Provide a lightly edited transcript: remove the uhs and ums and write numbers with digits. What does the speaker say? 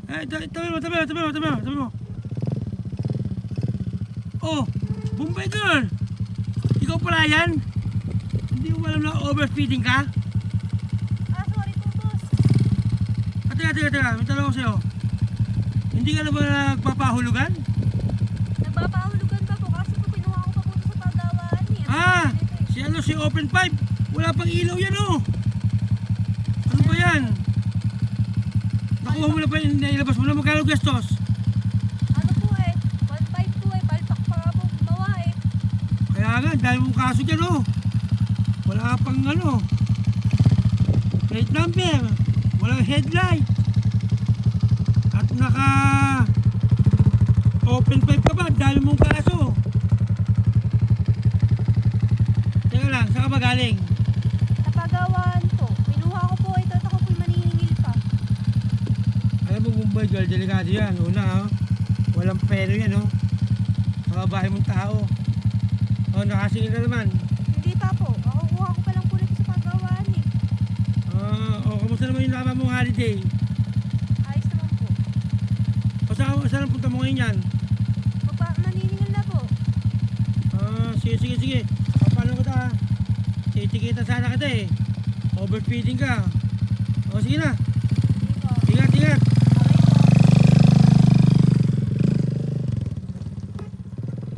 Tabi mo. Oh, Bombay girl. Ikaw pala yan? Hindi mo alam na overfeeding ka? Sorry po, boss. Teka. May tanong ko sa'yo. Hindi ka na ba nagpapahulugan? Nagpapahulugan pa po kasi po kinuha ko pa po sa pagawaan eh. Si Open Pipe. Wala pang ilaw yan oh. Ano ba yan? Nakuha mo na pa yun, nailabas mo na. Magkano gastos? Ano po eh, 1.5 po eh, palpak pa nga po gumawa eh. Kaya nga, dahil mong kaso dyan oh. Wala pang ano. Plate number. Walang headlight. At naka open pipe ka ba? Dahil mong kaso. Teka lang, saan ka ba galing? Sa pagawaan po, kinuha ko po ito at ako po'y maniningil pa. Alam mo Bombay girl, delikado yan. Una oh. Walang pero yan oh. Kababae mong tao. Oh, nakasingil na naman. Hindi pa po, makukuha ko pa lang po nito sa pagawaan eh. Kamusta naman yung nakama mong holiday? Ayos naman po. Saan ang punta mo ngayon yan? Maniningil na po. Sige. Paano ko ta? Titikita sana kita eh. Overfeeding ka. Sige na.